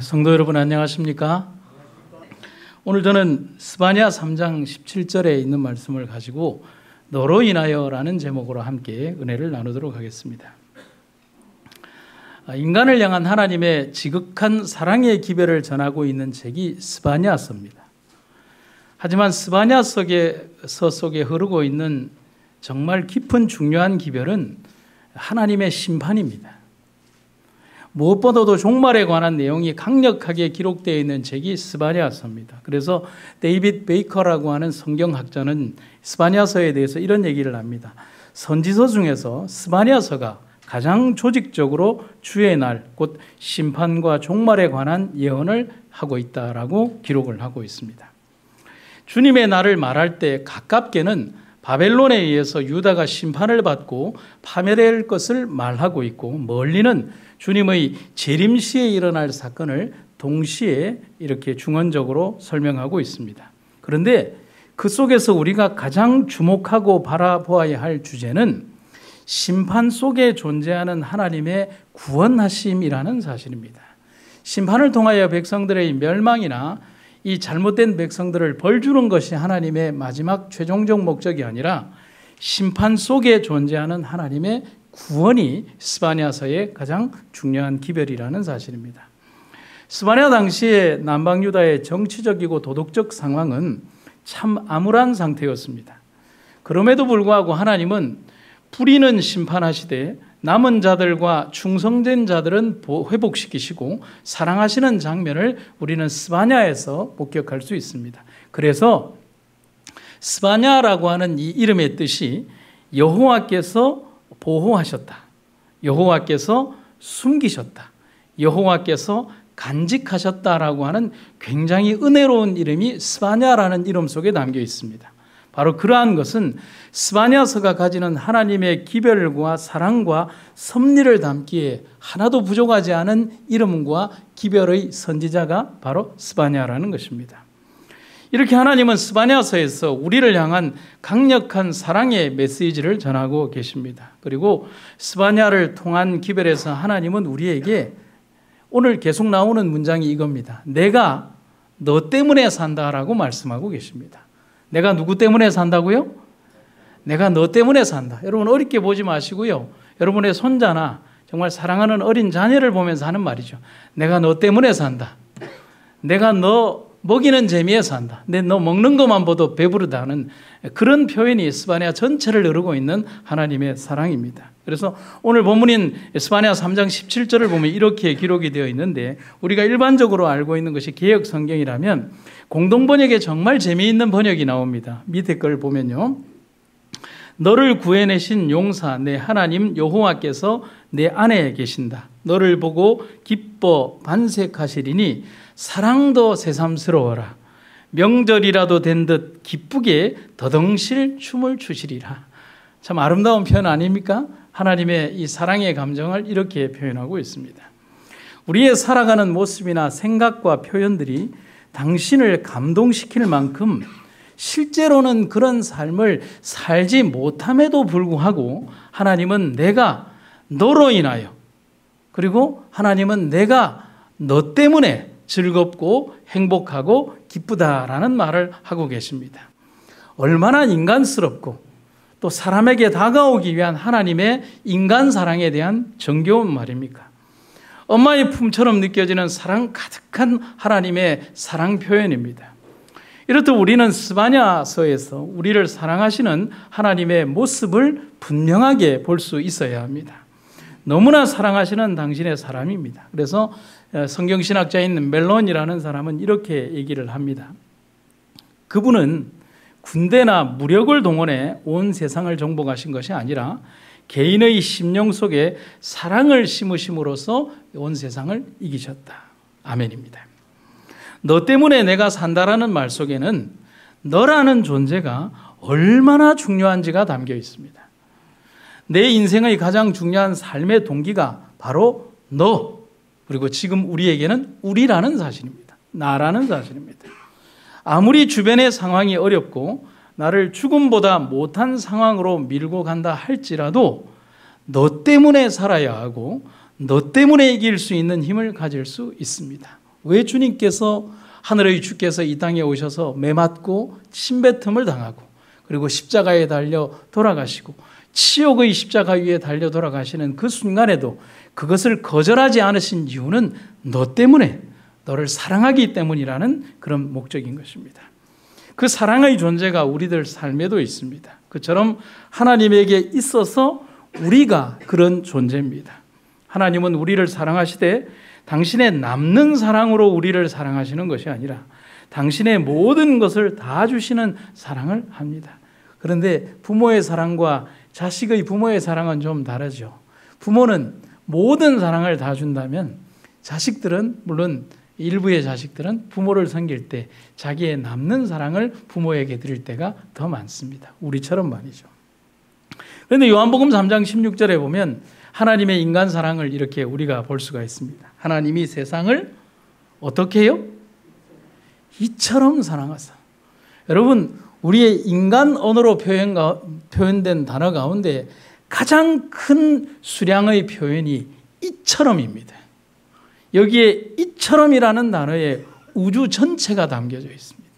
성도 여러분 안녕하십니까? 오늘 저는 스바냐 3장 17절에 있는 말씀을 가지고 너로 인하여라는 제목으로 함께 은혜를 나누도록 하겠습니다. 인간을 향한 하나님의 지극한 사랑의 기별을 전하고 있는 책이 스바냐서입니다. 하지만 스바냐서 속에 흐르고 있는 정말 깊은 중요한 기별은 하나님의 심판입니다. 무엇보다도 종말에 관한 내용이 강력하게 기록되어 있는 책이 스바냐서입니다. 그래서 데이빗 베이커라고 하는 성경학자는 스바냐서에 대해서 이런 얘기를 합니다. 선지서 중에서 스바냐서가 가장 조직적으로 주의 날, 곧 심판과 종말에 관한 예언을 하고 있다라고 기록을 하고 있습니다. 주님의 날을 말할 때 가깝게는 바벨론에 의해서 유다가 심판을 받고 파멸될 것을 말하고 있고, 멀리는 주님의 재림시에 일어날 사건을 동시에 이렇게 중언적으로 설명하고 있습니다. 그런데 그 속에서 우리가 가장 주목하고 바라보아야 할 주제는 심판 속에 존재하는 하나님의 구원하심이라는 사실입니다. 심판을 통하여 백성들의 멸망이나 이 잘못된 백성들을 벌주는 것이 하나님의 마지막 최종적 목적이 아니라 심판 속에 존재하는 하나님의 구원이 스바냐서의 가장 중요한 기별이라는 사실입니다. 스바냐 당시의 남방유다의 정치적이고 도덕적 상황은 참 암울한 상태였습니다. 그럼에도 불구하고 하나님은 불의는 심판하시되 남은 자들과 충성된 자들은 회복시키시고 사랑하시는 장면을 우리는 스바냐에서 목격할 수 있습니다. 그래서 스바냐라고 하는 이 이름의 뜻이 여호와께서 보호하셨다, 여호와께서 숨기셨다, 여호와께서 간직하셨다라고 하는 굉장히 은혜로운 이름이 스바냐라는 이름 속에 담겨 있습니다. 바로 그러한 것은 스바냐서가 가지는 하나님의 기별과 사랑과 섭리를 담기에 하나도 부족하지 않은 이름과 기별의 선지자가 바로 스바냐라는 것입니다. 이렇게 하나님은 스바냐서에서 우리를 향한 강력한 사랑의 메시지를 전하고 계십니다. 그리고 스바냐를 통한 기별에서 하나님은 우리에게 오늘 계속 나오는 문장이 이겁니다. 내가 너 때문에 산다라고 말씀하고 계십니다. 내가 누구 때문에 산다고요? 내가 너 때문에 산다. 여러분 어렵게 보지 마시고요. 여러분의 손자나 정말 사랑하는 어린 자녀를 보면서 하는 말이죠. 내가 너 때문에 산다. 내가 너 먹이는 재미에 산다. 너 먹는 것만 봐도 배부르다는 그런 표현이 스바냐 전체를 이루고 있는 하나님의 사랑입니다. 그래서 오늘 본문인 스바냐 3장 17절을 보면 이렇게 기록이 되어 있는데, 우리가 일반적으로 알고 있는 것이 개역 성경이라면 공동번역에 정말 재미있는 번역이 나옵니다. 밑에 걸 보면요, 너를 구해내신 용사 내 하나님 여호와께서 내 안에 계신다. 너를 보고 기뻐 반색하시리니 사랑도 새삼스러워라. 명절이라도 된 듯 기쁘게 더덩실 춤을 추시리라. 참 아름다운 표현 아닙니까? 하나님의 이 사랑의 감정을 이렇게 표현하고 있습니다. 우리의 살아가는 모습이나 생각과 표현들이 당신을 감동시킬 만큼 실제로는 그런 삶을 살지 못함에도 불구하고 하나님은 내가 너로 인하여, 그리고 하나님은 내가 너 때문에 즐겁고 행복하고 기쁘다라는 말을 하고 계십니다. 얼마나 인간스럽고 또 사람에게 다가오기 위한 하나님의 인간 사랑에 대한 정겨운 말입니까? 엄마의 품처럼 느껴지는 사랑 가득한 하나님의 사랑 표현입니다. 이렇듯 우리는 스바냐서에서 우리를 사랑하시는 하나님의 모습을 분명하게 볼 수 있어야 합니다. 너무나 사랑하시는 당신의 사람입니다. 그래서 성경신학자인 멜론이라는 사람은 이렇게 얘기를 합니다. 그분은 군대나 무력을 동원해 온 세상을 정복하신 것이 아니라 개인의 심령 속에 사랑을 심으심으로써 온 세상을 이기셨다. 아멘입니다. 너 때문에 내가 산다라는 말 속에는 너라는 존재가 얼마나 중요한지가 담겨 있습니다. 내 인생의 가장 중요한 삶의 동기가 바로 너, 그리고 지금 우리에게는 우리라는 사실입니다. 나라는 사실입니다. 아무리 주변의 상황이 어렵고 나를 죽음보다 못한 상황으로 밀고 간다 할지라도 너 때문에 살아야 하고 너 때문에 이길 수 있는 힘을 가질 수 있습니다. 왜 주님께서 하늘의 주께서 이 땅에 오셔서 매맞고 침뱉음을 당하고 그리고 십자가에 달려 돌아가시고 치욕의 십자가 위에 달려 돌아가시는 그 순간에도 그것을 거절하지 않으신 이유는 너 때문에, 너를 사랑하기 때문이라는 그런 목적인 것입니다. 그 사랑의 존재가 우리들 삶에도 있습니다. 그처럼 하나님에게 있어서 우리가 그런 존재입니다. 하나님은 우리를 사랑하시되 당신의 남는 사랑으로 우리를 사랑하시는 것이 아니라 당신의 모든 것을 다 주시는 사랑을 합니다. 그런데 부모의 사랑과 자식의 부모의 사랑은 좀 다르죠. 부모는 모든 사랑을 다 준다면 자식들은, 물론 일부의 자식들은 부모를 섬길 때 자기의 남는 사랑을 부모에게 드릴 때가 더 많습니다. 우리처럼 말이죠. 그런데 요한복음 3장 16절에 보면 하나님의 인간 사랑을 이렇게 우리가 볼 수가 있습니다. 하나님이 세상을 어떻게 해요? 이처럼 사랑하사. 여러분, 우리의 인간 언어로 표현된 단어 가운데 가장 큰 수량의 표현이 이처럼입니다. 여기에 이처럼이라는 단어에 우주 전체가 담겨져 있습니다.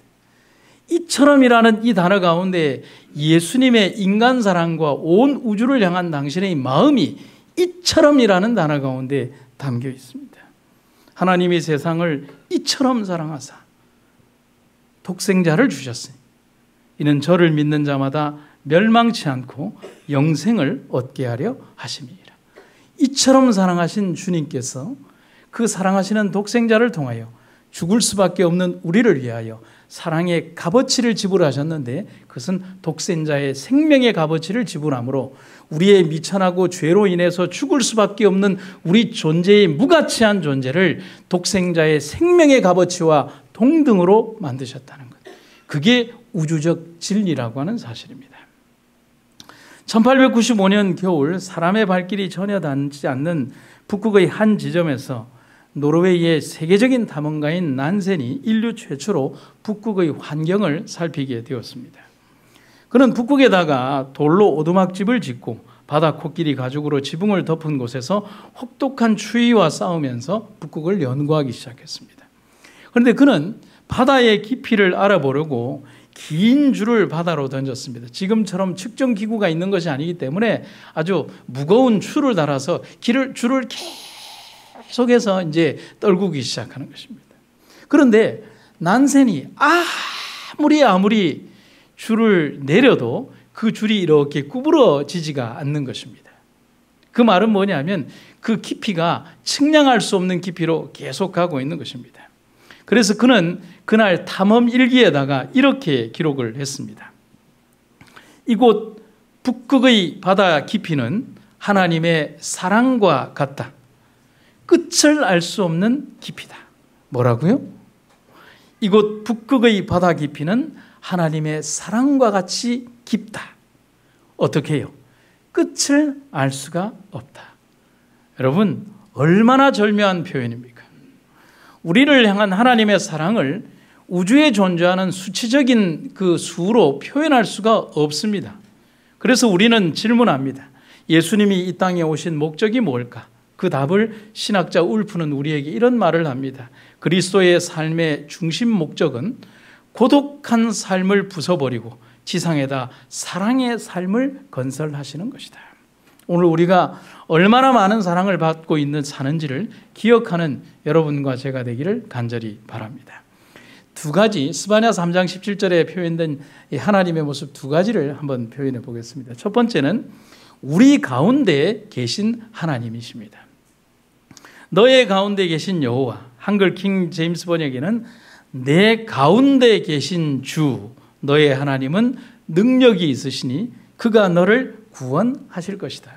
이처럼이라는 이 단어 가운데 예수님의 인간 사랑과 온 우주를 향한 당신의 마음이 이처럼이라는 단어 가운데 담겨 있습니다. 하나님이 세상을 이처럼 사랑하사 독생자를 주셨으니 이는 저를 믿는 자마다 멸망치 않고 영생을 얻게 하려 하심이니라. 이처럼 사랑하신 주님께서 그 사랑하시는 독생자를 통하여 죽을 수밖에 없는 우리를 위하여 사랑의 값어치를 지불하셨는데 그것은 독생자의 생명의 값어치를 지불함으로 우리의 미천하고 죄로 인해서 죽을 수밖에 없는 우리 존재의 무가치한 존재를 독생자의 생명의 값어치와 동등으로 만드셨다는 것. 그게 우주적 진리라고 하는 사실입니다. 1895년 겨울 사람의 발길이 전혀 닿지 않는 북극의 한 지점에서 노르웨이의 세계적인 탐험가인 난센이 인류 최초로 북극의 환경을 살피게 되었습니다. 그는 북극에다가 돌로 오두막집을 짓고 바다 코끼리 가죽으로 지붕을 덮은 곳에서 혹독한 추위와 싸우면서 북극을 연구하기 시작했습니다. 그런데 그는 바다의 깊이를 알아보려고 긴 줄을 바다로 던졌습니다. 지금처럼 측정 기구가 있는 것이 아니기 때문에 아주 무거운 줄을 달아서 줄을 계속해서 이제 떨구기 시작하는 것입니다. 그런데 난센이 아무리 줄을 내려도 그 줄이 이렇게 구부러지지가 않는 것입니다. 그 말은 뭐냐면 그 깊이가 측량할 수 없는 깊이로 계속 가고 있는 것입니다. 그래서 그는 그날 탐험 일기에다가 이렇게 기록을 했습니다. 이곳 북극의 바다 깊이는 하나님의 사랑과 같다. 끝을 알 수 없는 깊이다. 뭐라고요? 이곳 북극의 바다 깊이는 하나님의 사랑과 같이 깊다. 어떻게 해요? 끝을 알 수가 없다. 여러분, 얼마나 절묘한 표현입니까? 우리를 향한 하나님의 사랑을 우주에 존재하는 수치적인 그 수로 표현할 수가 없습니다. 그래서 우리는 질문합니다. 예수님이 이 땅에 오신 목적이 뭘까? 그 답을 신학자 울프는 우리에게 이런 말을 합니다. 그리스도의 삶의 중심 목적은 고독한 삶을 부숴버리고 지상에다 사랑의 삶을 건설하시는 것이다. 오늘 우리가 얼마나 많은 사랑을 받고 사는지를 기억하는 여러분과 제가 되기를 간절히 바랍니다. 두 가지, 스바냐 3장 17절에 표현된 하나님의 모습 두 가지를 한번 표현해 보겠습니다. 첫 번째는 우리 가운데 계신 하나님이십니다. 너의 가운데 계신 여호와, 한글 킹 제임스 번역에는 내 가운데 계신 주, 너의 하나님은 능력이 있으시니 그가 너를 구원하실 것이다.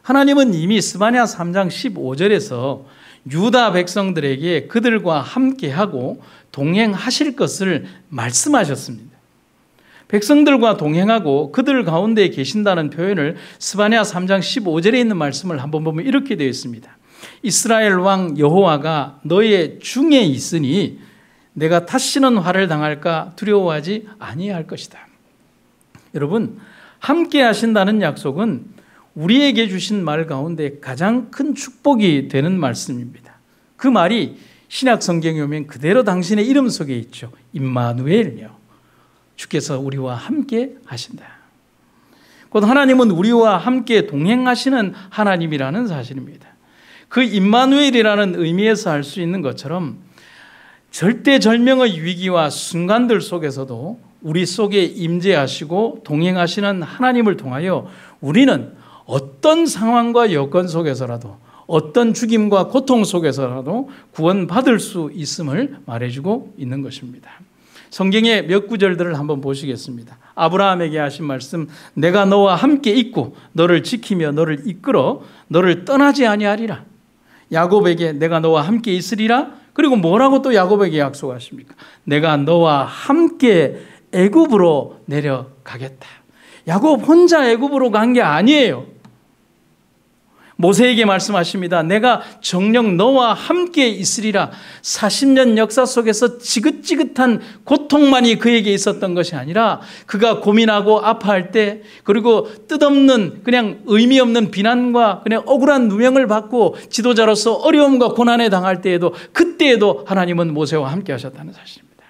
하나님은 이미 스바냐 3장 15절에서 유다 백성들에게 그들과 함께하고 동행하실 것을 말씀하셨습니다. 백성들과 동행하고 그들 가운데 계신다는 표현을 스바냐 3장 15절에 있는 말씀을 한번 보면 이렇게 되어 있습니다. 이스라엘 왕 여호와가 너의 중에 있으니 내가 다시는 화를 당할까 두려워하지 아니할 것이다. 여러분, 함께 하신다는 약속은 우리에게 주신 말 가운데 가장 큰 축복이 되는 말씀입니다. 그 말이 신약 성경에 오면 그대로 당신의 이름 속에 있죠. 임마누엘요. 주께서 우리와 함께 하신다. 곧 하나님은 우리와 함께 동행하시는 하나님이라는 사실입니다. 그 임마누엘이라는 의미에서 알 수 있는 것처럼 절대절명의 위기와 순간들 속에서도 우리 속에 임재하시고 동행하시는 하나님을 통하여 우리는 어떤 상황과 여건 속에서라도 어떤 죽임과 고통 속에서라도 구원받을 수 있음을 말해주고 있는 것입니다. 성경의 몇 구절들을 한번 보시겠습니다. 아브라함에게 하신 말씀, 내가 너와 함께 있고 너를 지키며 너를 이끌어 너를 떠나지 아니하리라. 야곱에게 내가 너와 함께 있으리라. 그리고 뭐라고 또 야곱에게 약속하십니까? 내가 너와 함께 애굽으로 내려가겠다. 야곱 혼자 애굽으로 간 게 아니에요. 모세에게 말씀하십니다. 내가 정녕 너와 함께 있으리라. 40년 역사 속에서 지긋지긋한 고통만이 그에게 있었던 것이 아니라 그가 고민하고 아파할 때, 그리고 뜻없는 그냥 의미 없는 비난과 그냥 억울한 누명을 받고 지도자로서 어려움과 고난에 당할 때에도, 그때에도 하나님은 모세와 함께 하셨다는 사실입니다.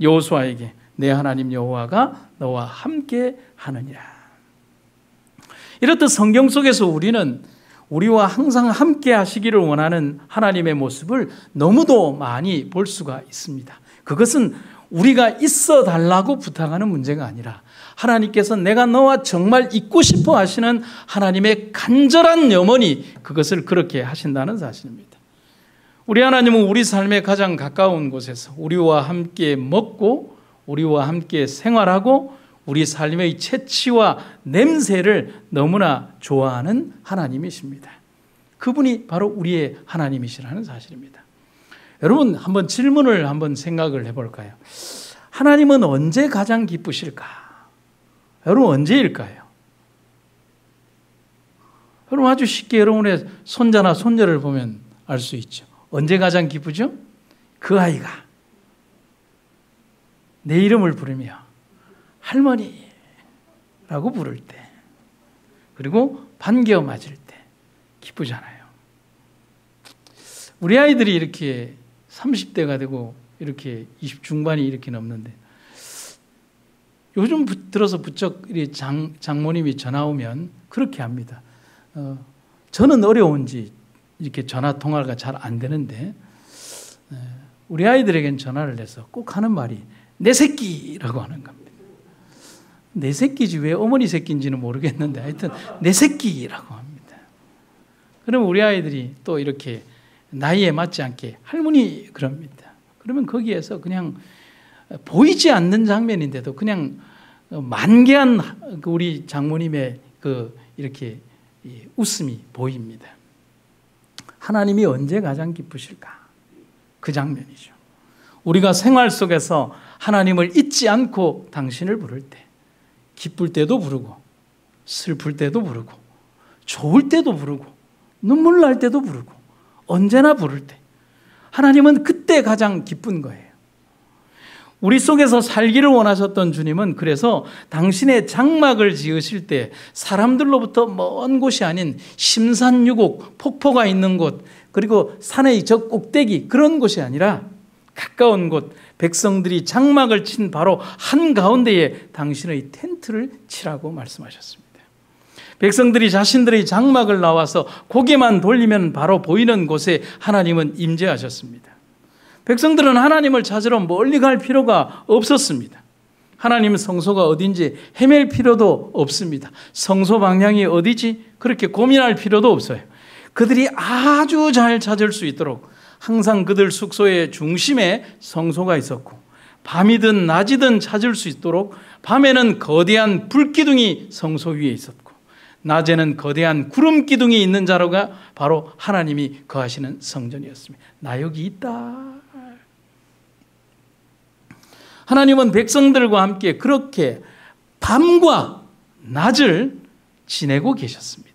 여호수아에게 내 하나님 여호와가 너와 함께 하느니라. 이렇듯 성경 속에서 우리는 우리와 항상 함께 하시기를 원하는 하나님의 모습을 너무도 많이 볼 수가 있습니다. 그것은 우리가 있어 달라고 부탁하는 문제가 아니라 하나님께서 내가 너와 정말 있고 싶어 하시는 하나님의 간절한 염원이 그것을 그렇게 하신다는 사실입니다. 우리 하나님은 우리 삶의 가장 가까운 곳에서 우리와 함께 먹고 우리와 함께 생활하고 우리 삶의 채취와 냄새를 너무나 좋아하는 하나님이십니다. 그분이 바로 우리의 하나님이시라는 사실입니다. 여러분, 한번 질문을 한번 생각을 해볼까요? 하나님은 언제 가장 기쁘실까? 여러분, 언제일까요? 여러분, 아주 쉽게 여러분의 손자나 손녀를 보면 알 수 있죠. 언제 가장 기쁘죠? 그 아이가 내 이름을 부르며 할머니라고 부를 때, 그리고 반겨 맞을 때 기쁘잖아요. 우리 아이들이 이렇게 30대가 되고 이렇게 20 중반이 이렇게 넘는데, 요즘 들어서 부쩍 장모님이 전화 오면 그렇게 합니다. 저는 어려운지 이렇게 전화 통화가 잘 안 되는데, 우리 아이들에겐 전화를 해서 꼭 하는 말이 내 새끼라고 하는 겁니다. 내 새끼지 왜 어머니 새끼인지는 모르겠는데 하여튼 내 새끼라고 합니다. 그러면 우리 아이들이 또 이렇게 나이에 맞지 않게 할머니 그럽니다. 그러면 거기에서 그냥 보이지 않는 장면인데도 그냥 만개한 우리 장모님의 그 이렇게 웃음이 보입니다. 하나님이 언제 가장 기쁘실까? 그 장면이죠. 우리가 생활 속에서 하나님을 잊지 않고 당신을 부를 때, 기쁠 때도 부르고 슬플 때도 부르고 좋을 때도 부르고 눈물 날 때도 부르고 언제나 부를 때, 하나님은 그때 가장 기쁜 거예요. 우리 속에서 살기를 원하셨던 주님은 그래서 당신의 장막을 지으실 때 사람들로부터 먼 곳이 아닌 심산유곡, 폭포가 있는 곳, 그리고 산의 저 꼭대기, 그런 곳이 아니라 가까운 곳, 백성들이 장막을 친 바로 한가운데에 당신의 텐트를 치라고 말씀하셨습니다. 백성들이 자신들의 장막을 나와서 고개만 돌리면 바로 보이는 곳에 하나님은 임재하셨습니다. 백성들은 하나님을 찾으러 멀리 갈 필요가 없었습니다. 하나님 성소가 어딘지 헤맬 필요도 없습니다. 성소 방향이 어디지? 그렇게 고민할 필요도 없어요. 그들이 아주 잘 찾을 수 있도록 항상 그들 숙소의 중심에 성소가 있었고, 밤이든 낮이든 찾을 수 있도록 밤에는 거대한 불기둥이 성소 위에 있었고, 낮에는 거대한 구름 기둥이 있는 자로가 바로 하나님이 거하시는 성전이었습니다. 나 여기 있다. 하나님은 백성들과 함께 그렇게 밤과 낮을 지내고 계셨습니다.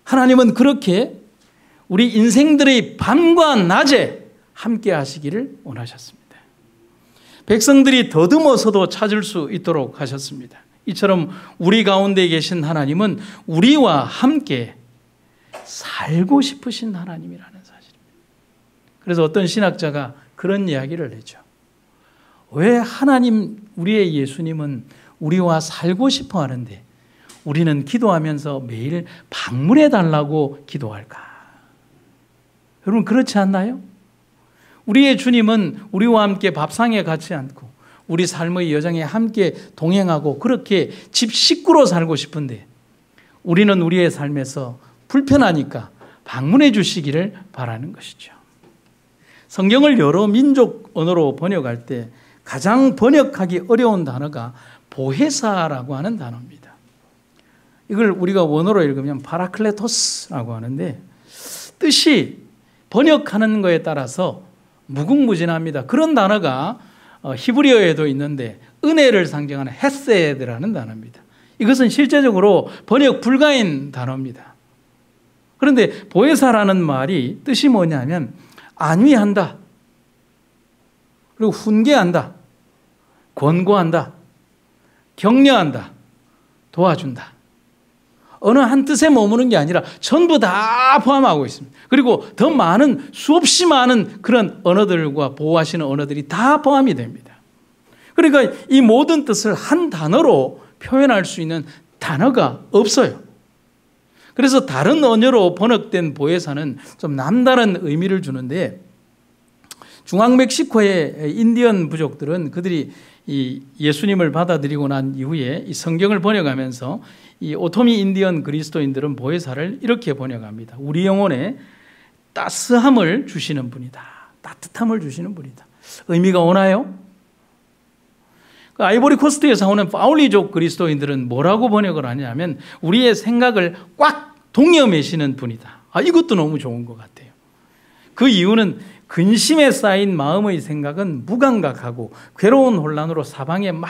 하나님은 그렇게 우리 인생들의 밤과 낮에 함께 하시기를 원하셨습니다. 백성들이 더듬어서도 찾을 수 있도록 하셨습니다. 이처럼 우리 가운데 계신 하나님은 우리와 함께 살고 싶으신 하나님이라는 사실입니다. 그래서 어떤 신학자가 그런 이야기를 했죠. 왜 하나님, 우리의 예수님은 우리와 살고 싶어 하는데 우리는 기도하면서 매일 방문해 달라고 기도할까? 여러분, 그렇지 않나요? 우리의 주님은 우리와 함께 밥상에 같이 앉고 우리 삶의 여정에 함께 동행하고 그렇게 집 식구로 살고 싶은데 우리는 우리의 삶에서 불편하니까 방문해 주시기를 바라는 것이죠. 성경을 여러 민족 언어로 번역할 때 가장 번역하기 어려운 단어가 보혜사라고 하는 단어입니다. 이걸 우리가 원어로 읽으면 파라클레토스라고 하는데 뜻이 번역하는 거에 따라서 무궁무진합니다. 그런 단어가 히브리어에도 있는데 은혜를 상징하는 헤세드라는 단어입니다. 이것은 실제적으로 번역 불가인 단어입니다. 그런데 보혜사라는 말이 뜻이 뭐냐면 안위한다, 그리고 훈계한다, 권고한다, 격려한다, 도와준다. 어느 한 뜻에 머무는 게 아니라 전부 다 포함하고 있습니다. 그리고 더 많은, 수없이 많은 그런 언어들과 보호하시는 언어들이 다 포함이 됩니다. 그러니까 이 모든 뜻을 한 단어로 표현할 수 있는 단어가 없어요. 그래서 다른 언어로 번역된 보혜사는 좀 남다른 의미를 주는데 중앙멕시코의 인디언 부족들은 그들이 이 예수님을 받아들이고 난 이후에 이 성경을 번역하면서 이 오토미 인디언 그리스도인들은 보혜사를 이렇게 번역합니다. 우리 영혼에 따스함을 주시는 분이다. 따뜻함을 주시는 분이다. 의미가 오나요? 아이보리 코스트에서 오는 파울리족 그리스도인들은 뭐라고 번역을 하냐면 우리의 생각을 꽉 동여매시는 분이다. 이것도 너무 좋은 것 같아요. 그 이유는 근심에 쌓인 마음의 생각은 무감각하고 괴로운 혼란으로 사방에 막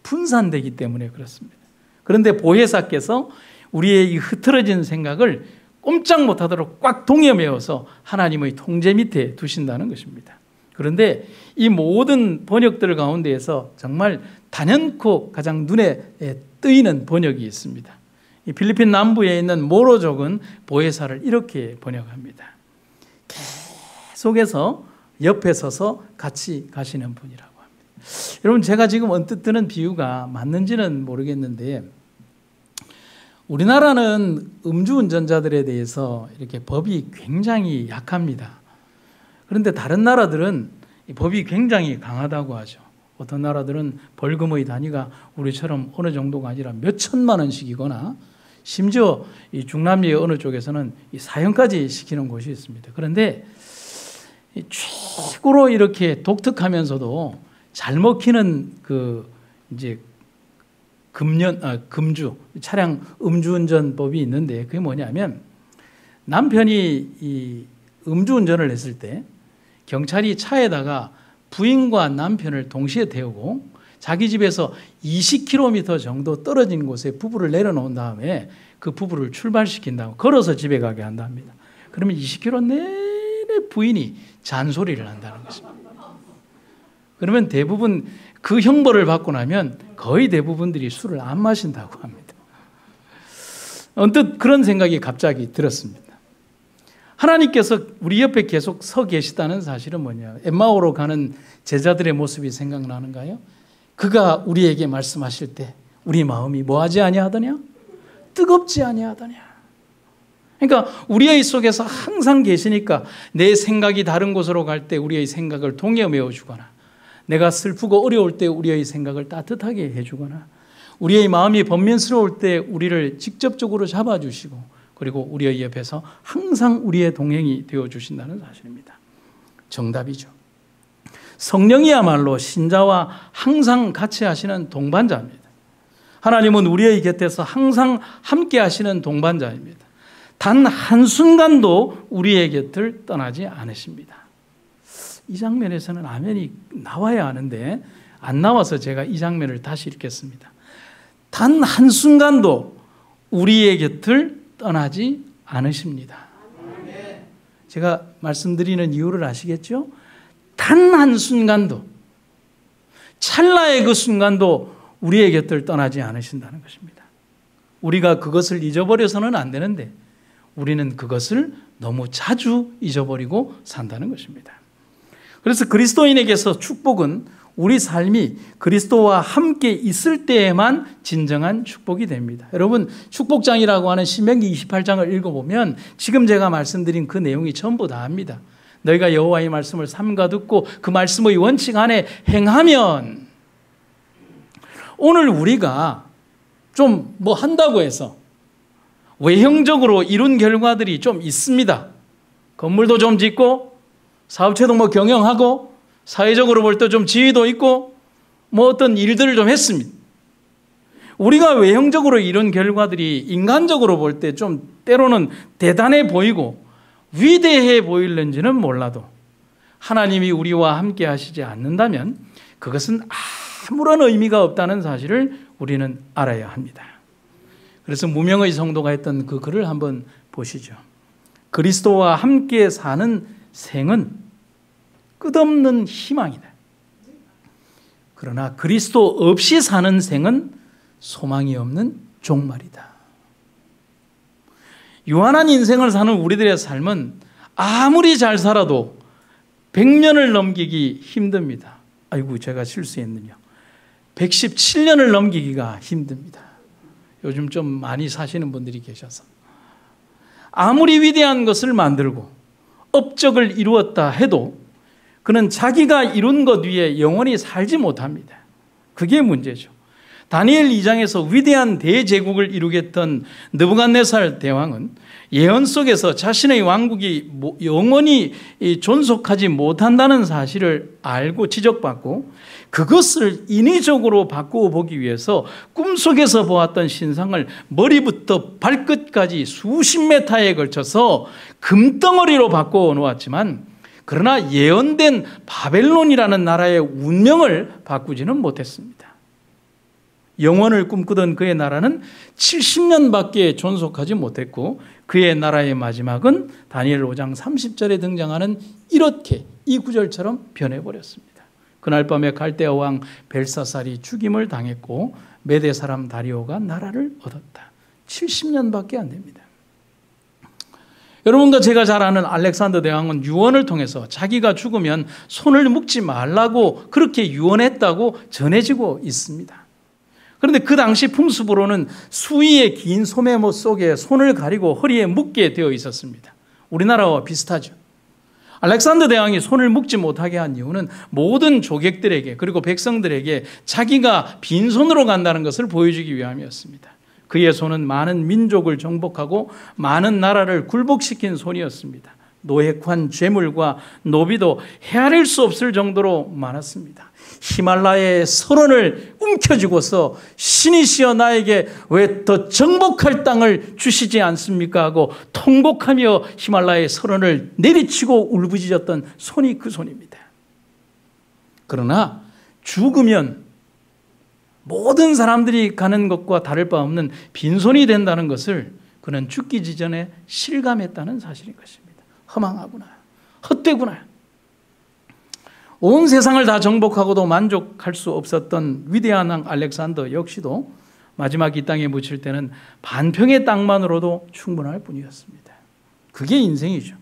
분산되기 때문에 그렇습니다. 그런데 보혜사께서 우리의 이 흐트러진 생각을 꼼짝 못하도록 꽉 동여매어서 하나님의 통제 밑에 두신다는 것입니다. 그런데 이 모든 번역들 가운데에서 정말 단연코 가장 눈에 띄는 번역이 있습니다. 이 필리핀 남부에 있는 모로족은 보혜사를 이렇게 번역합니다. 계속해서 옆에 서서 같이 가시는 분이라고 합니다. 여러분, 제가 지금 언뜻 드는 비유가 맞는지는 모르겠는데 우리나라는 음주운전자들에 대해서 이렇게 법이 굉장히 약합니다. 그런데 다른 나라들은 법이 굉장히 강하다고 하죠. 어떤 나라들은 벌금의 단위가 우리처럼 어느 정도가 아니라 몇 천만 원씩이거나 심지어 이 중남미의 어느 쪽에서는 이 사형까지 시키는 곳이 있습니다. 그런데 최고로 이렇게 독특하면서도 잘 먹히는 그 이제 금주 차량 음주운전법이 있는데 그게 뭐냐면 남편이 이 음주운전을 했을 때 경찰이 차에다가 부인과 남편을 동시에 태우고 자기 집에서 20km 정도 떨어진 곳에 부부를 내려놓은 다음에 그 부부를 출발시킨다고 걸어서 집에 가게 한답니다. 그러면 20km 내내 부인이 잔소리를 한다는 것입니다. 그러면 대부분 그 형벌을 받고 나면 거의 대부분들이 술을 안 마신다고 합니다. 언뜻 그런 생각이 갑자기 들었습니다. 하나님께서 우리 옆에 계속 서 계시다는 사실은 뭐냐? 엠마오로 가는 제자들의 모습이 생각나는가요? 그가 우리에게 말씀하실 때 우리 마음이 뭐하지 아니하더냐? 뜨겁지 아니하더냐? 그러니까 우리의 속에서 항상 계시니까 내 생각이 다른 곳으로 갈 때 우리의 생각을 동여매어 주거나 내가 슬프고 어려울 때 우리의 생각을 따뜻하게 해주거나 우리의 마음이 번민스러울 때 우리를 직접적으로 잡아주시고 그리고 우리의 옆에서 항상 우리의 동행이 되어주신다는 사실입니다. 정답이죠. 성령이야말로 신자와 항상 같이 하시는 동반자입니다. 하나님은 우리의 곁에서 항상 함께 하시는 동반자입니다. 단 한순간도 우리의 곁을 떠나지 않으십니다. 이 장면에서는 아멘이 나와야 하는데 안 나와서 제가 이 장면을 다시 읽겠습니다. 단 한순간도 우리의 곁을 떠나지 않으십니다. 제가 말씀드리는 이유를 아시겠죠? 단 한순간도 찰나의 그 순간도 우리의 곁을 떠나지 않으신다는 것입니다. 우리가 그것을 잊어버려서는 안 되는데 우리는 그것을 너무 자주 잊어버리고 산다는 것입니다. 그래서 그리스도인에게서 축복은 우리 삶이 그리스도와 함께 있을 때에만 진정한 축복이 됩니다. 여러분, 축복장이라고 하는 신명기 28장을 읽어보면 지금 제가 말씀드린 그 내용이 전부 다 합니다. 너희가 여호와의 말씀을 삼가 듣고 그 말씀의 원칙 안에 행하면, 오늘 우리가 좀 뭐 한다고 해서 외형적으로 이룬 결과들이 좀 있습니다. 건물도 좀 짓고 사업체도 뭐 경영하고 사회적으로 볼 때 좀 지위도 있고 뭐 어떤 일들을 좀 했습니다. 우리가 외형적으로 이룬 결과들이 인간적으로 볼 때 좀 때로는 대단해 보이고 위대해 보일는지는 몰라도 하나님이 우리와 함께 하시지 않는다면 그것은 아무런 의미가 없다는 사실을 우리는 알아야 합니다. 그래서 무명의 성도가 했던 그 글을 한번 보시죠. 그리스도와 함께 사는 생은 끝없는 희망이다. 그러나 그리스도 없이 사는 생은 소망이 없는 종말이다. 유한한 인생을 사는 우리들의 삶은 아무리 잘 살아도 100년을 넘기기 힘듭니다. 아이고, 제가 실수했느냐. 117년을 넘기기가 힘듭니다. 요즘 좀 많이 사시는 분들이 계셔서. 아무리 위대한 것을 만들고 업적을 이루었다 해도 그는 자기가 이룬 것 위에 영원히 살지 못합니다. 그게 문제죠. 다니엘 2장에서 위대한 대제국을 이루겠던 느부갓네살 대왕은 예언 속에서 자신의 왕국이 영원히 존속하지 못한다는 사실을 알고 지적받고 그것을 인위적으로 바꾸어 보기 위해서 꿈속에서 보았던 신상을 머리부터 발끝까지 수십 메타에 걸쳐서 금덩어리로 바꾸어 놓았지만 그러나 예언된 바벨론이라는 나라의 운명을 바꾸지는 못했습니다. 영원을 꿈꾸던 그의 나라는 70년밖에 존속하지 못했고 그의 나라의 마지막은 다니엘 5장 30절에 등장하는 이렇게 이 구절처럼 변해버렸습니다. 그날 밤에 갈대아 왕 벨사살이 죽임을 당했고 메대 사람 다리오가 나라를 얻었다. 70년밖에 안 됩니다. 여러분과 제가 잘 아는 알렉산더 대왕은 유언을 통해서 자기가 죽으면 손을 묶지 말라고 그렇게 유언했다고 전해지고 있습니다. 그런데 그 당시 풍습으로는 수위의 긴 소매모 속에 손을 가리고 허리에 묶게 되어 있었습니다. 우리나라와 비슷하죠. 알렉산더 대왕이 손을 묶지 못하게 한 이유는 모든 조객들에게 그리고 백성들에게 자기가 빈손으로 간다는 것을 보여주기 위함이었습니다. 그의 손은 많은 민족을 정복하고 많은 나라를 굴복시킨 손이었습니다. 노획한 죄물과 노비도 헤아릴 수 없을 정도로 많았습니다. 히말라야의 설원을 움켜쥐고서 신이시여 나에게 왜 더 정복할 땅을 주시지 않습니까 하고 통곡하며 히말라야의 설원을 내리치고 울부짖었던 손이 그 손입니다. 그러나 죽으면 모든 사람들이 가는 것과 다를 바 없는 빈손이 된다는 것을 그는 죽기 전에 실감했다는 사실인 것입니다. 허망하구나, 헛되구나. 온 세상을 다 정복하고도 만족할 수 없었던 위대한 왕 알렉산더 역시도 마지막 이 땅에 묻힐 때는 반평의 땅만으로도 충분할 뿐이었습니다. 그게 인생이죠.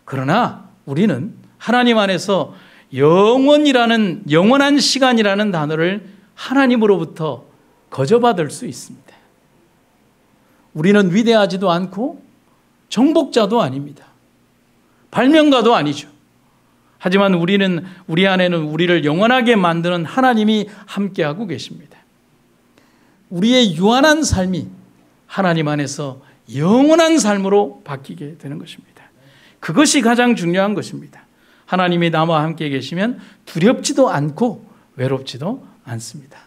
그러나 우리는 하나님 안에서 영원이라는, 영원한 시간이라는 단어를 하나님으로부터 거저받을 수 있습니다. 우리는 위대하지도 않고 정복자도 아닙니다. 발명가도 아니죠. 하지만 우리 안에는 우리를 영원하게 만드는 하나님이 함께하고 계십니다. 우리의 유한한 삶이 하나님 안에서 영원한 삶으로 바뀌게 되는 것입니다. 그것이 가장 중요한 것입니다. 하나님이 나와 함께 계시면 두렵지도 않고 외롭지도 않습니다.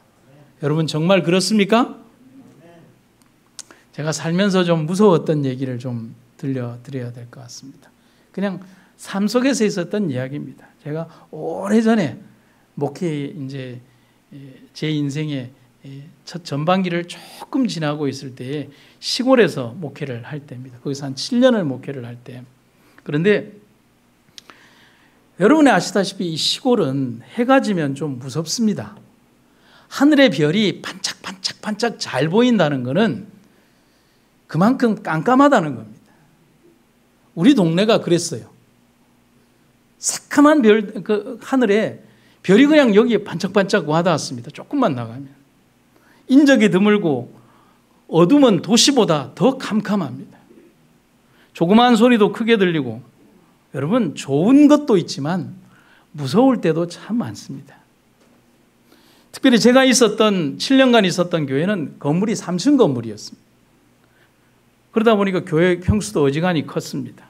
여러분 정말 그렇습니까? 제가 살면서 좀 무서웠던 얘기를 좀 들려드려야 될 것 같습니다. 그냥 삶 속에서 있었던 이야기입니다. 제가 오래전에 목회 이제 제 인생의 첫 전반기를 조금 지나고 있을 때에 시골에서 목회를 할 때입니다. 거기서 한 7년을 목회를 할 때. 그런데 여러분이 아시다시피 이 시골은 해가 지면 좀 무섭습니다. 하늘의 별이 반짝반짝반짝 잘 보인다는 것은 그만큼 깜깜하다는 겁니다. 우리 동네가 그랬어요. 새카만 하늘에 별이 그냥 여기에 반짝반짝 와닿았습니다. 조금만 나가면. 인적이 드물고 어둠은 도시보다 더 캄캄합니다. 조그마한 소리도 크게 들리고, 여러분, 좋은 것도 있지만 무서울 때도 참 많습니다. 특별히 제가 7년간 있었던 교회는 건물이 3층 건물이었습니다. 그러다 보니까 교회 평수도 어지간히 컸습니다.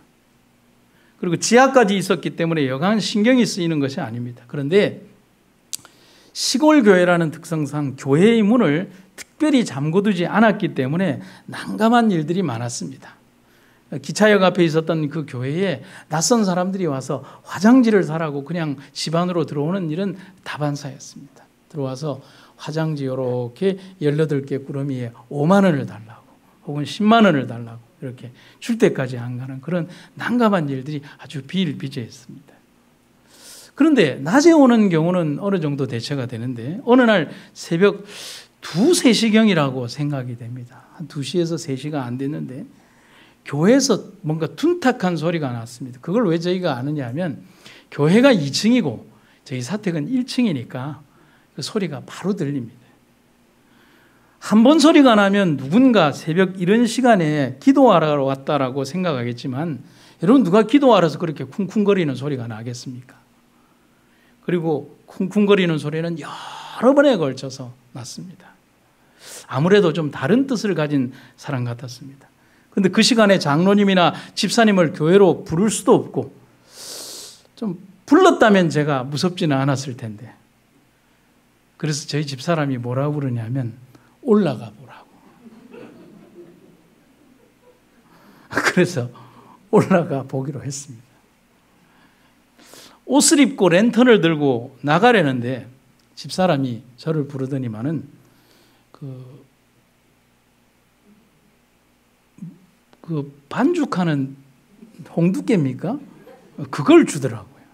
그리고 지하까지 있었기 때문에 여간 신경이 쓰이는 것이 아닙니다. 그런데 시골 교회라는 특성상 교회의 문을 특별히 잠궈두지 않았기 때문에 난감한 일들이 많았습니다. 기차역 앞에 있었던 그 교회에 낯선 사람들이 와서 화장지를 사라고 그냥 집 안으로 들어오는 일은 다반사였습니다. 들어와서 화장지 이렇게 18개 꾸러미에 5만 원을 달라고 혹은 10만 원을 달라고 이렇게 줄 때까지 안 가는 그런 난감한 일들이 아주 비일비재했습니다. 그런데 낮에 오는 경우는 어느 정도 대처가 되는데 어느 날 새벽 2, 3시경이라고 생각이 됩니다. 한 2시에서 3시가 안 됐는데 교회에서 뭔가 둔탁한 소리가 났습니다. 그걸 왜 저희가 아느냐 하면 교회가 2층이고 저희 사택은 1층이니까 그 소리가 바로 들립니다. 한 번 소리가 나면 누군가 새벽 이런 시간에 기도하러 왔다라고 생각하겠지만 여러분, 누가 기도하러서 그렇게 쿵쿵거리는 소리가 나겠습니까? 그리고 쿵쿵거리는 소리는 여러 번에 걸쳐서 났습니다. 아무래도 좀 다른 뜻을 가진 사람 같았습니다. 그런데 그 시간에 장로님이나 집사님을 교회로 부를 수도 없고, 좀 불렀다면 제가 무섭지는 않았을 텐데, 그래서 저희 집사람이 뭐라고 그러냐면 올라가 보라고. 그래서 올라가 보기로 했습니다. 옷을 입고 랜턴을 들고 나가려는데 집사람이 저를 부르더니만은 그 반죽하는 홍두깨입니까? 그걸 주더라고요.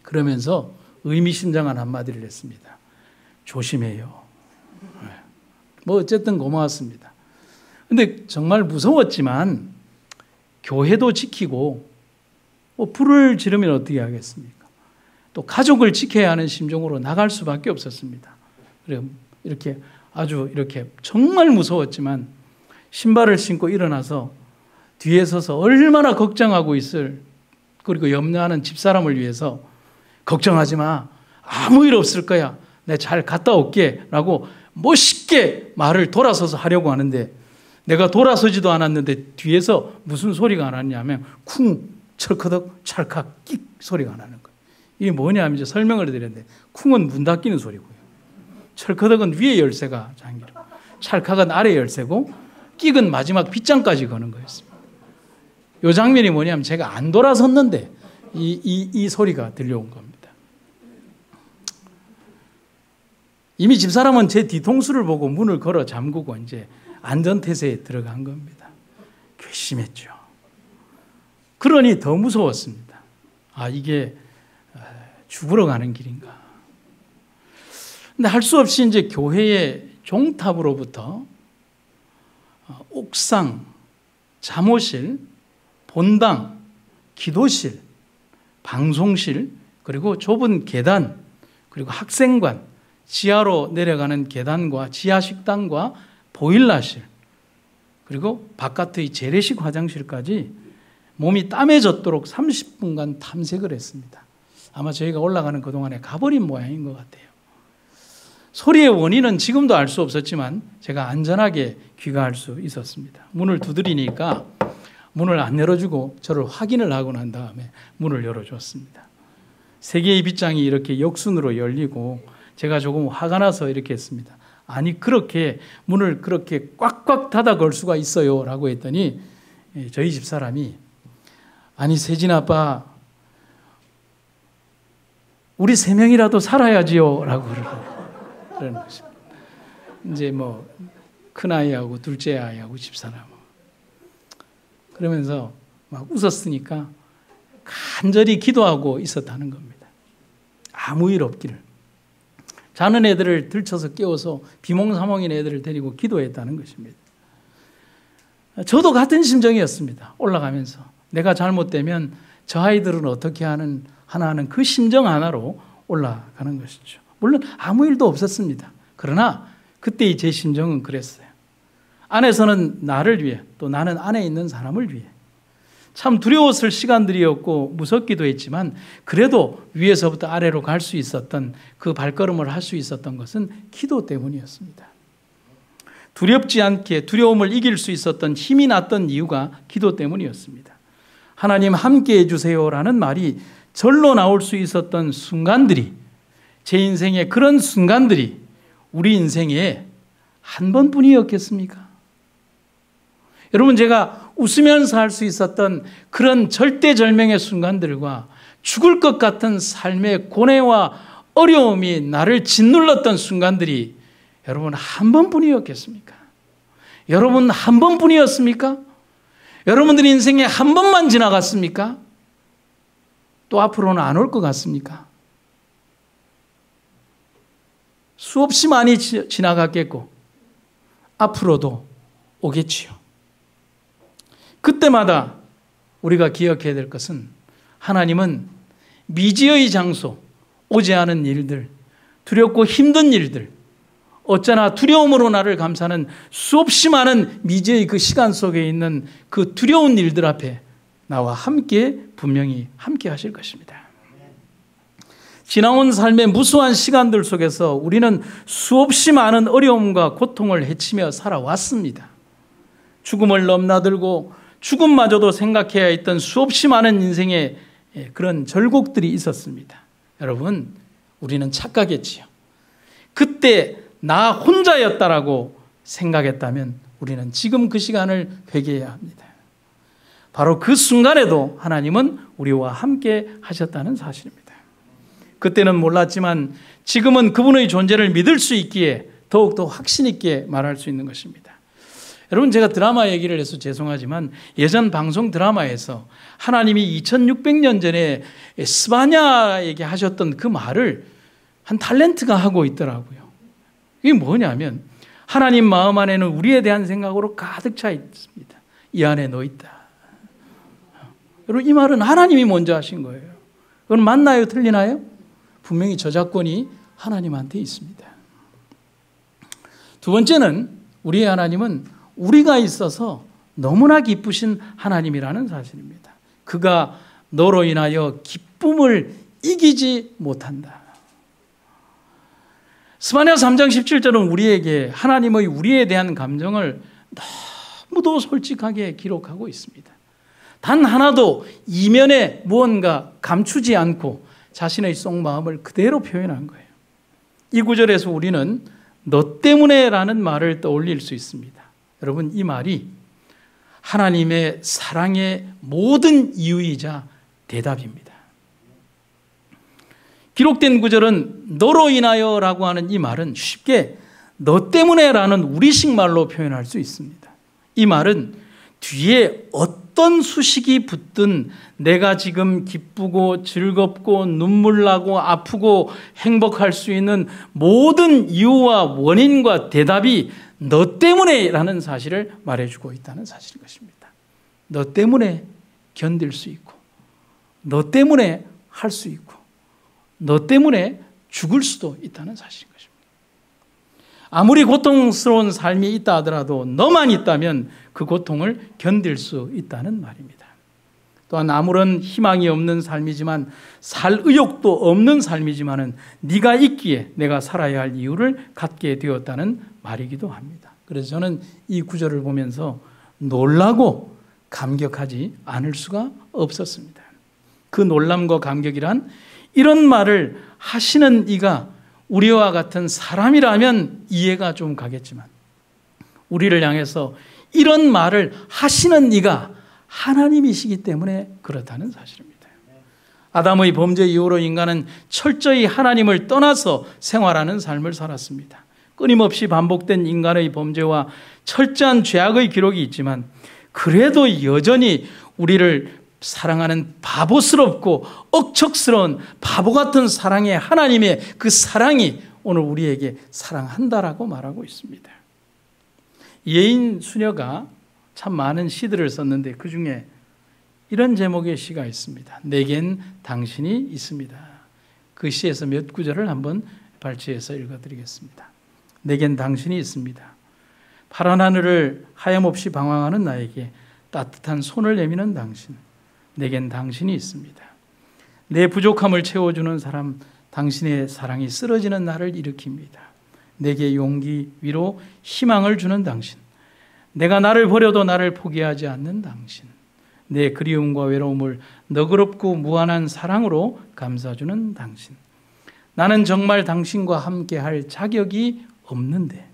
그러면서 의미심장한 한마디를 했습니다. 조심해요. 뭐 어쨌든 고마웠습니다. 근데 정말 무서웠지만 교회도 지키고 불을 지르면 어떻게 하겠습니까? 또 가족을 지켜야 하는 심정으로 나갈 수밖에 없었습니다. 그래 이렇게 아주 이렇게 정말 무서웠지만 신발을 신고 일어나서 뒤에 서서 얼마나 걱정하고 있을, 그리고 염려하는 집사람을 위해서 걱정하지 마, 아무 일 없을 거야, 내가 잘 갔다 올게 라고 멋있게 말을 돌아서서 하려고 하는데, 내가 돌아서지도 않았는데 뒤에서 무슨 소리가 나냐면 쿵, 철커덕, 찰칵, 끽 소리가 나는 거예요. 이게 뭐냐 하면 이제 설명을 드렸는데, 쿵은 문 닫히는 소리고요, 철커덕은 위에 열쇠가 잠기고, 찰칵은 아래 열쇠고, 끽은 마지막 빗장까지 거는 거였습니다. 이 장면이 뭐냐면 제가 안 돌아섰는데 이 소리가 들려온 겁니다. 이미 집사람은 제 뒤통수를 보고 문을 걸어 잠그고 이제 안전태세에 들어간 겁니다. 괘씸했죠. 그러니 더 무서웠습니다. 아, 이게 죽으러 가는 길인가. 근데 할 수 없이 이제 교회의 종탑으로부터 옥상, 잠옷실, 본당, 기도실, 방송실, 그리고 좁은 계단, 그리고 학생관, 지하로 내려가는 계단과 지하 식당과 보일러실, 그리고 바깥의 재래식 화장실까지 몸이 땀에 젖도록 30분간 탐색을 했습니다. 아마 저희가 올라가는 그동안에 가버린 모양인 것 같아요. 소리의 원인은 지금도 알 수 없었지만 제가 안전하게 귀가할 수 있었습니다. 문을 두드리니까 문을 안 열어주고 저를 확인을 하고 난 다음에 문을 열어줬습니다. 3개의 빗장이 이렇게 역순으로 열리고 제가 조금 화가 나서 이렇게 했습니다. 아니, 그렇게 문을 그렇게 꽉꽉 닫아 걸 수가 있어요 라고 했더니 저희 집사람이, 아니 세진 아빠, 우리 3명이라도 살아야지요 라고 그러는 것입니다. 이제 뭐 큰아이하고 둘째 아이하고 집사람, 그러면서 막 웃었으니까 간절히 기도하고 있었다는 겁니다. 아무 일 없기를. 자는 애들을 들쳐서 깨워서 비몽사몽인 애들을 데리고 기도했다는 것입니다. 저도 같은 심정이었습니다. 올라가면서 내가 잘못되면 저 아이들은 어떻게 하나 하는 그 심정 하나로 올라가는 것이죠. 물론 아무 일도 없었습니다. 그러나 그때의 제 심정은 그랬어요. 안에서는 나를 위해, 또 나는 안에 있는 사람을 위해 참 두려웠을 시간들이었고 무섭기도 했지만 그래도 위에서부터 아래로 갈 수 있었던 그 발걸음을 할 수 있었던 것은 기도 때문이었습니다. 두렵지 않게 두려움을 이길 수 있었던 힘이 났던 이유가 기도 때문이었습니다. 하나님 함께 해주세요라는 말이 절로 나올 수 있었던 순간들이, 제 인생의 그런 순간들이 우리 인생에 한 번뿐이었겠습니까? 여러분, 제가 웃으면서 할 수 있었던 그런 절대절명의 순간들과 죽을 것 같은 삶의 고뇌와 어려움이 나를 짓눌렀던 순간들이 여러분 한 번뿐이었겠습니까? 여러분 한 번뿐이었습니까? 여러분들 인생에 한 번만 지나갔습니까? 또 앞으로는 안 올 것 같습니까? 수없이 많이 지나갔겠고 앞으로도 오겠지요. 그때마다 우리가 기억해야 될 것은 하나님은 미지의 장소, 오지 않은 일들, 두렵고 힘든 일들, 어쩌나 두려움으로 나를 감싸는 수없이 많은 미지의 그 시간 속에 있는 그 두려운 일들 앞에 나와 함께 분명히 함께 하실 것입니다. 지나온 삶의 무수한 시간들 속에서 우리는 수없이 많은 어려움과 고통을 헤치며 살아왔습니다. 죽음을 넘나들고 죽음마저도 생각해야 했던 수없이 많은 인생의 그런 절곡들이 있었습니다. 여러분, 우리는 착각했지요. 그때 나 혼자였다라고 생각했다면 우리는 지금 그 시간을 회개해야 합니다. 바로 그 순간에도 하나님은 우리와 함께 하셨다는 사실입니다. 그때는 몰랐지만 지금은 그분의 존재를 믿을 수 있기에 더욱더 확신 있게 말할 수 있는 것입니다. 여러분, 제가 드라마 얘기를 해서 죄송하지만 예전 방송 드라마에서 하나님이 2600년 전에 스바냐에게 하셨던 그 말을 한 탤런트가 하고 있더라고요. 이게 뭐냐면 하나님 마음 안에는 우리에 대한 생각으로 가득 차 있습니다. 이 안에 너 있다. 여러분, 이 말은 하나님이 먼저 하신 거예요. 그건 맞나요? 틀리나요? 분명히 저작권이 하나님한테 있습니다. 두 번째는 우리의 하나님은 우리가 있어서 너무나 기쁘신 하나님이라는 사실입니다. 그가 너로 인하여 기쁨을 이기지 못한다. 스바냐 3장 17절은 우리에게 하나님의 우리에 대한 감정을 너무도 솔직하게 기록하고 있습니다. 단 하나도 이면에 무언가 감추지 않고 자신의 속마음을 그대로 표현한 거예요. 이 구절에서 우리는 너 때문에 라는 말을 떠올릴 수 있습니다. 여러분, 이 말이 하나님의 사랑의 모든 이유이자 대답입니다. 기록된 구절은 너로 인하여 라고 하는 이 말은 쉽게 너 때문에 라는 우리식 말로 표현할 수 있습니다. 이 말은 뒤에 어떤 수식이 붙든 내가 지금 기쁘고 즐겁고 눈물 나고 아프고 행복할 수 있는 모든 이유와 원인과 대답이 너 때문에 라는 사실을 말해주고 있다는 사실인 것입니다. 너 때문에 견딜 수 있고, 너 때문에 할 수 있고, 너 때문에 죽을 수도 있다는 사실인 것입니다. 아무리 고통스러운 삶이 있다 하더라도 너만 있다면 그 고통을 견딜 수 있다는 말입니다. 또한 아무런 희망이 없는 삶이지만 살 의욕도 없는 삶이지만은 네가 있기에 내가 살아야 할 이유를 갖게 되었다는 말이기도 합니다. 그래서 저는 이 구절을 보면서 놀라고 감격하지 않을 수가 없었습니다. 그 놀람과 감격이란 이런 말을 하시는 이가 우리와 같은 사람이라면 이해가 좀 가겠지만 우리를 향해서 이런 말을 하시는 이가 하나님이시기 때문에 그렇다는 사실입니다. 아담의 범죄 이후로 인간은 철저히 하나님을 떠나서 생활하는 삶을 살았습니다. 끊임없이 반복된 인간의 범죄와 철저한 죄악의 기록이 있지만 그래도 여전히 우리를 사랑하는 바보스럽고 억척스러운 바보 같은 사랑의 하나님의 그 사랑이 오늘 우리에게 사랑한다라고 말하고 있습니다. 예인 수녀가 참 많은 시들을 썼는데 그 중에 이런 제목의 시가 있습니다. 내겐 당신이 있습니다. 그 시에서 몇 구절을 한번 발췌해서 읽어드리겠습니다. 내겐 당신이 있습니다. 파란 하늘을 하염없이 방황하는 나에게 따뜻한 손을 내미는 당신. 내겐 당신이 있습니다. 내 부족함을 채워주는 사람, 당신의 사랑이 쓰러지는 나를 일으킵니다. 내게 용기, 위로, 희망을 주는 당신. 내가 나를 버려도 나를 포기하지 않는 당신. 내 그리움과 외로움을 너그럽고 무한한 사랑으로 감싸주는 당신. 나는 정말 당신과 함께할 자격이 없는데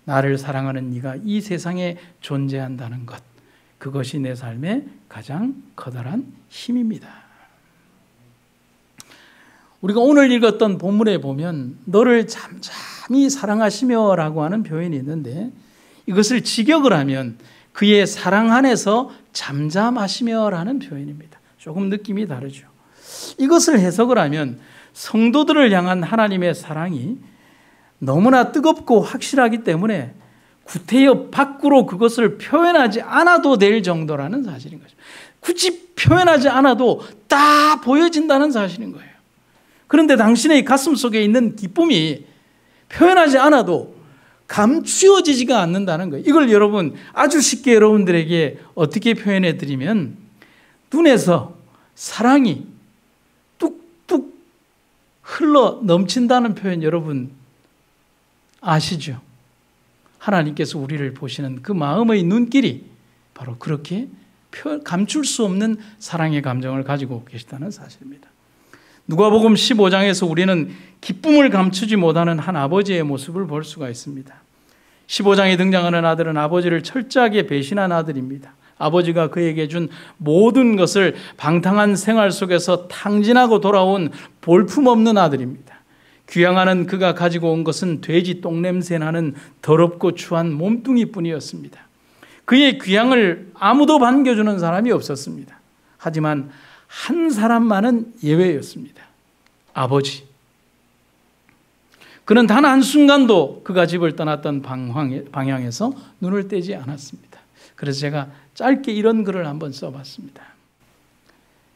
나를 사랑하는 네가 이 세상에 존재한다는 것, 그것이 내 삶의 가장 커다란 힘입니다. 우리가 오늘 읽었던 본문에 보면 너를 잠잠히 사랑하시며 라고 하는 표현이 있는데 이것을 직역을 하면 그의 사랑 안에서 잠잠하시며 라는 표현입니다. 조금 느낌이 다르죠. 이것을 해석을 하면 성도들을 향한 하나님의 사랑이 너무나 뜨겁고 확실하기 때문에 구태여 밖으로 그것을 표현하지 않아도 될 정도라는 사실인 거죠. 굳이 표현하지 않아도 다 보여진다는 사실인 거예요. 그런데 당신의 가슴 속에 있는 기쁨이 표현하지 않아도 감추어지지가 않는다는 거예요. 이걸 여러분 아주 쉽게 여러분들에게 어떻게 표현해 드리면 눈에서 사랑이 뚝뚝 흘러 넘친다는 표현 여러분 아시죠? 하나님께서 우리를 보시는 그 마음의 눈길이 바로 그렇게 감출 수 없는 사랑의 감정을 가지고 계시다는 사실입니다. 누가복음 15장에서 우리는 기쁨을 감추지 못하는 한 아버지의 모습을 볼 수가 있습니다. 15장에 등장하는 아들은 아버지를 철저하게 배신한 아들입니다. 아버지가 그에게 준 모든 것을 방탕한 생활 속에서 탕진하고 돌아온 볼품없는 아들입니다. 귀향하는 그가 가지고 온 것은 돼지 똥냄새 나는 더럽고 추한 몸뚱이뿐이었습니다. 그의 귀향을 아무도 반겨주는 사람이 없었습니다. 하지만 한 사람만은 예외였습니다. 아버지. 그는 단 한순간도 그가 집을 떠났던 방향에서 눈을 떼지 않았습니다. 그래서 제가 짧게 이런 글을 한번 써봤습니다.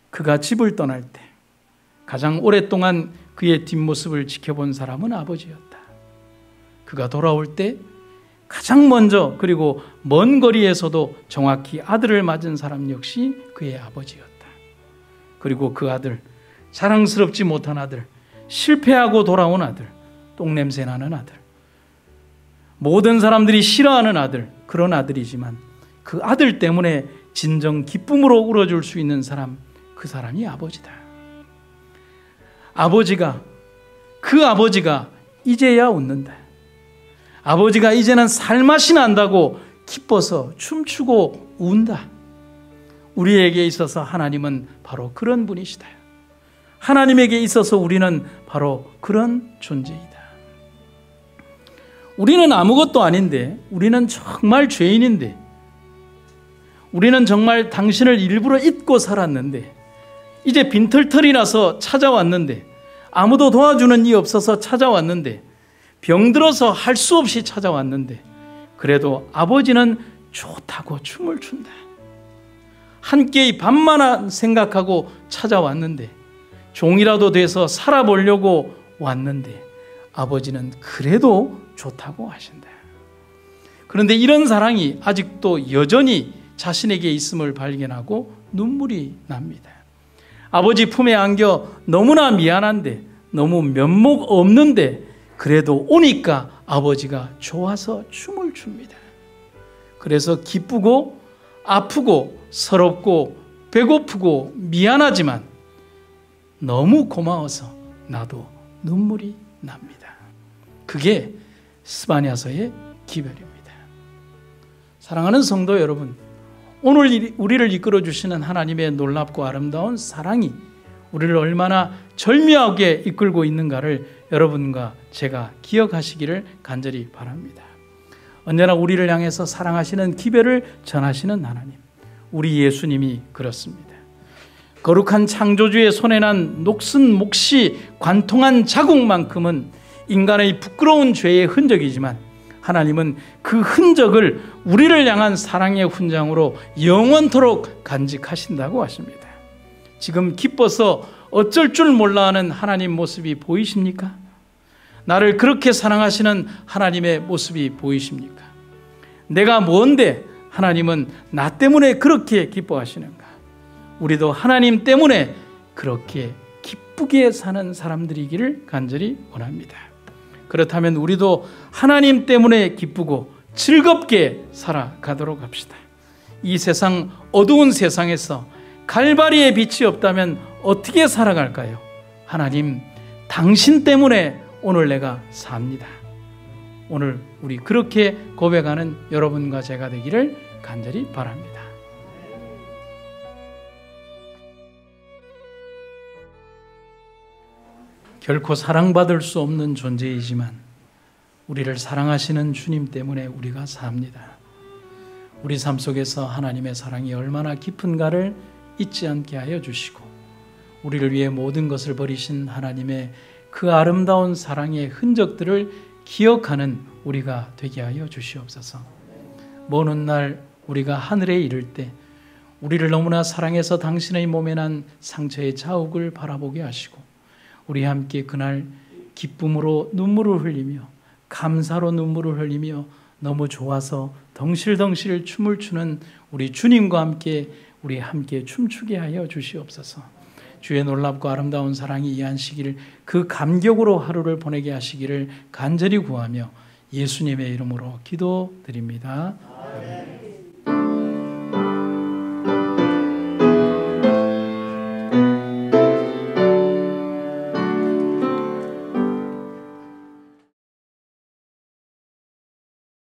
그가 집을 떠날 때 가장 오랫동안 그의 뒷모습을 지켜본 사람은 아버지였다. 그가 돌아올 때 가장 먼저 그리고 먼 거리에서도 정확히 아들을 맞은 사람 역시 그의 아버지였다. 그리고 그 아들, 자랑스럽지 못한 아들, 실패하고 돌아온 아들, 똥냄새 나는 아들, 모든 사람들이 싫어하는 아들, 그런 아들이지만 그 아들 때문에 진정 기쁨으로 울어줄 수 있는 사람, 그 사람이 아버지다. 그 아버지가 이제야 웃는다. 아버지가 이제는 살맛이 난다고 기뻐서 춤추고 운다. 우리에게 있어서 하나님은 바로 그런 분이시다. 하나님에게 있어서 우리는 바로 그런 존재이다. 우리는 아무것도 아닌데, 우리는 정말 죄인인데, 우리는 정말 당신을 일부러 잊고 살았는데, 이제 빈털털이 나서 찾아왔는데, 아무도 도와주는 이 없어서 찾아왔는데, 병들어서 할 수 없이 찾아왔는데, 그래도 아버지는 좋다고 춤을 춘다. 한 끼의 밥만 생각하고 찾아왔는데, 종이라도 돼서 살아보려고 왔는데, 아버지는 그래도 좋다고 하신다. 그런데 이런 사랑이 아직도 여전히 자신에게 있음을 발견하고 눈물이 납니다. 아버지 품에 안겨 너무나 미안한데, 너무 면목 없는데, 그래도 오니까 아버지가 좋아서 춤을 춥니다. 그래서 기쁘고 아프고 서럽고 배고프고 미안하지만 너무 고마워서 나도 눈물이 납니다. 그게 스바냐서의 기별입니다. 사랑하는 성도 여러분, 오늘 우리를 이끌어 주시는 하나님의 놀랍고 아름다운 사랑이 우리를 얼마나 절묘하게 이끌고 있는가를 여러분과 제가 기억하시기를 간절히 바랍니다. 언제나 우리를 향해서 사랑하시는 기별을 전하시는 하나님, 우리 예수님이 그렇습니다. 거룩한 창조주의 손에 난 녹슨 몫이 관통한 자국만큼은 인간의 부끄러운 죄의 흔적이지만 하나님은 그 흔적을 우리를 향한 사랑의 훈장으로 영원토록 간직하신다고 하십니다. 지금 기뻐서 어쩔 줄 몰라 하는 하나님 모습이 보이십니까? 나를 그렇게 사랑하시는 하나님의 모습이 보이십니까? 내가 뭔데 하나님은 나 때문에 그렇게 기뻐하시는가? 우리도 하나님 때문에 그렇게 기쁘게 사는 사람들이기를 간절히 원합니다. 그렇다면 우리도 하나님 때문에 기쁘고 즐겁게 살아가도록 합시다. 이 세상, 어두운 세상에서 갈바리의 빛이 없다면 어떻게 살아갈까요? 하나님, 당신 때문에 오늘 내가 삽니다. 오늘 우리 그렇게 고백하는 여러분과 제가 되기를 간절히 바랍니다. 결코 사랑받을 수 없는 존재이지만 우리를 사랑하시는 주님 때문에 우리가 삽니다. 우리 삶 속에서 하나님의 사랑이 얼마나 깊은가를 잊지 않게 하여 주시고 우리를 위해 모든 것을 버리신 하나님의 그 아름다운 사랑의 흔적들을 기억하는 우리가 되게 하여 주시옵소서. 먼 훗날 우리가 하늘에 이를 때 우리를 너무나 사랑해서 당신의 몸에 난 상처의 자욱을 바라보게 하시고 우리 함께 그날 기쁨으로 눈물을 흘리며 감사로 눈물을 흘리며 너무 좋아서 덩실덩실 춤을 추는 우리 주님과 함께 우리 함께 춤추게 하여 주시옵소서. 주의 놀랍고 아름다운 사랑이 이해하시기를 그 감격으로 하루를 보내게 하시기를 간절히 구하며 예수님의 이름으로 기도드립니다.